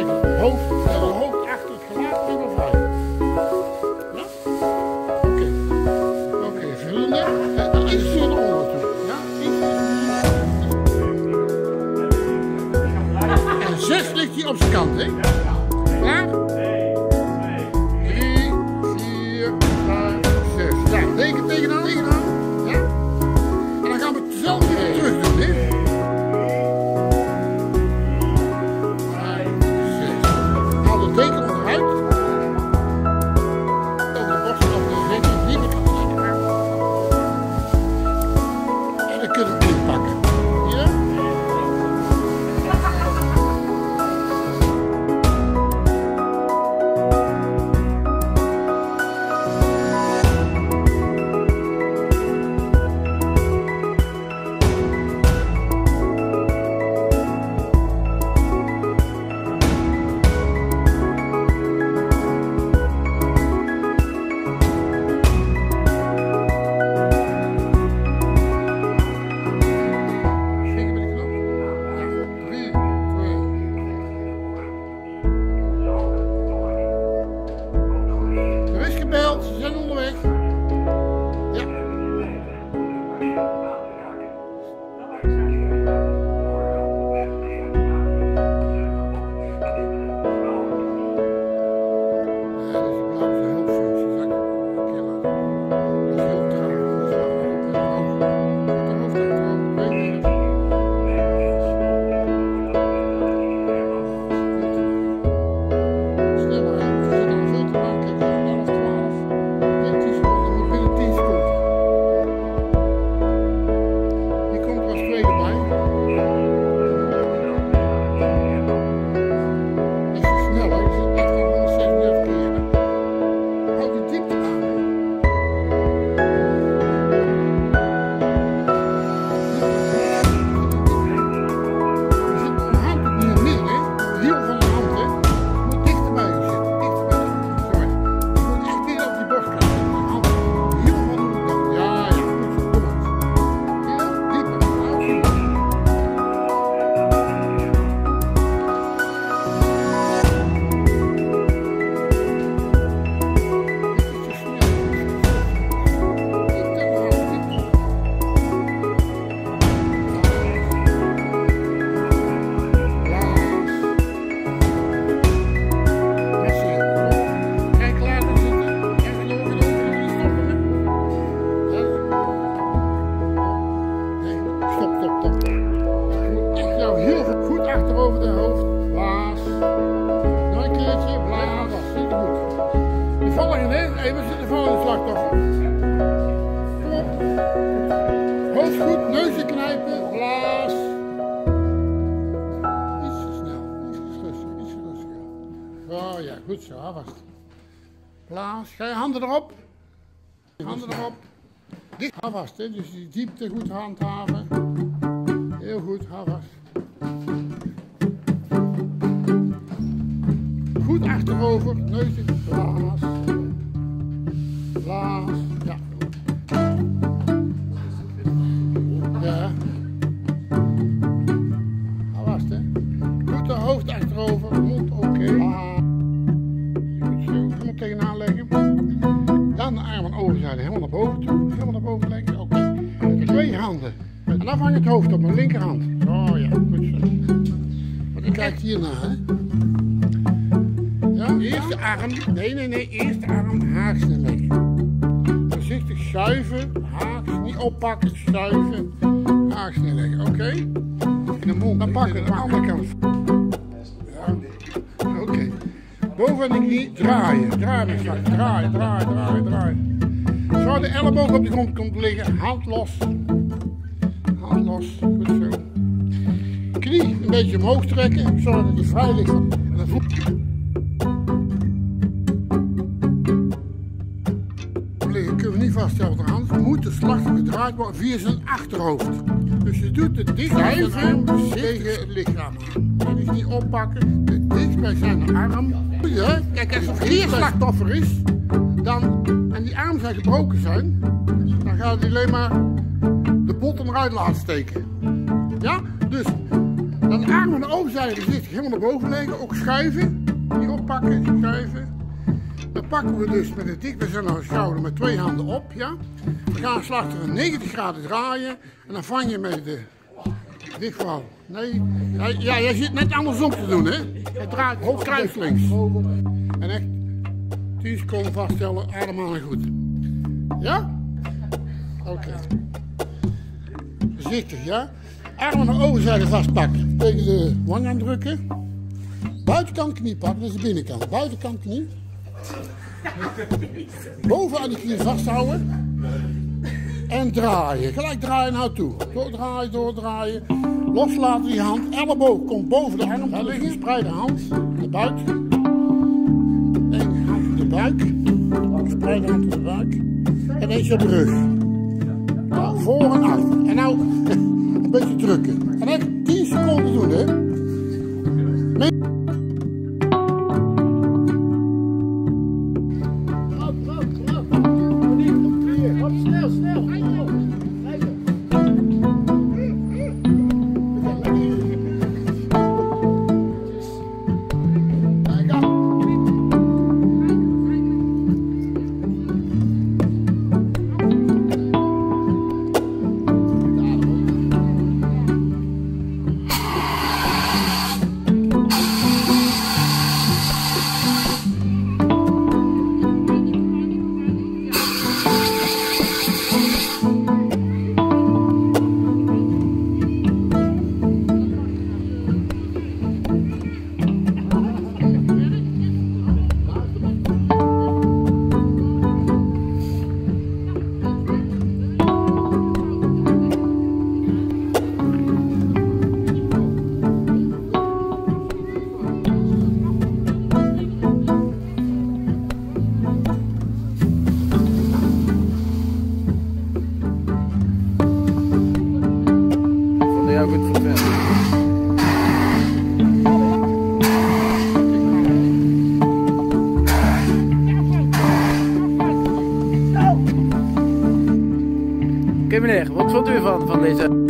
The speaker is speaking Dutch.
even hoofd achter het gelaat even vrij. Ja? Oké, vullende. En iets eronder toe. Ja? En 6 ligt hij op zijn kant, hè? Klaar? 3, 4, 5, 6. Ja, tegenaan. Ja? En dan gaan we hetzelfde weer terug doen, hè? 5, 6. Haal de teken onderuit. Over de borst af de zetje, niet meer gaan. En dan kunnen we inpakken. Ja? Ze zijn onderweg. Ja. Over de hoofd, blaas. Nog een keertje, blaas. Zit goed. De volgende, even de volgende slachtoffer. Kom op. Hoofd goed, neusje knijpen, blaas. Iets te snel, iets rustiger. Oh ja, goed zo, vast. Blaas, ga je handen erop. Handen erop. Dicht, vast, hè? Dus die diepte goed handhaven. Heel goed, vast. Goed achterover, neusje, blaas. Blaas, ja. Ja. Vast, hè. Goed de hoofd achterover, mond oké. Goed zo, helemaal tegenaan leggen. Dan de armen overzijde, helemaal naar boven toe. Helemaal naar boven leggen, oké. 2 handen. En dan vang je het hoofd op mijn linkerhand. Oh ja, goed zo. Want je kijkt hiernaar, hè. Ja, eerste arm, nee, eerste arm haaks neerleggen. Voorzichtig schuiven, haaks, niet oppakken, schuiven, haaks neerleggen, oké? In de mond, dan pakken we de andere kant. Ja, oké. Boven de knie, draaien, draaien, draaien. Zo de elleboog op de grond komt liggen, hand los, goed zo. Knie een beetje omhoog trekken, zodat hij vrij ligt. En dan voet. Kunnen we niet vaststellen met de hand. Moet de slag gedraaid worden via zijn achterhoofd. Dus je doet het dicht bij zijn arm tegen het lichaam aan. En dus niet oppakken, het dicht bij zijn arm. Ja, kijk, als er geen slachtoffer is, dan, en die armen zijn gebroken zijn, dan gaat hij alleen maar de botten eruit laten steken. Ja, dus Dan de arm aan de overzijde voorzichtig helemaal naar boven leggen, ook schuiven. Hier oppakken, schuiven. Dan pakken we dus met de dichtbij aan de schouder met 2 handen op, ja. We gaan slachteren 90 graden draaien en dan vang je met de dichtwouw. Nee, ja, jij zit net andersom te doen, hè. Het draait hoofd kruislinks. En echt 10 seconden vaststellen, ademhaling goed. Ja? Oké. Voorzichtig, ja. Armen aan de overzijde vastpakken. Tegen de wang aandrukken. Buitenkant knie pakken, dat is de binnenkant. Buitenkant knie. Boven aan die knie vasthouden. En draaien. Gelijk draaien naar toe. Doordraaien, doordraaien. Loslaten die hand. Elleboog komt boven de arm te liggen. Spreide hand. De buik. Eén hand op de buik. Spreide hand op de buik. En eentje op de rug. Ja, voor en achter. En nou een beetje drukken. En even 10 seconden doen, hè. Oké meneer, wat vond u van deze?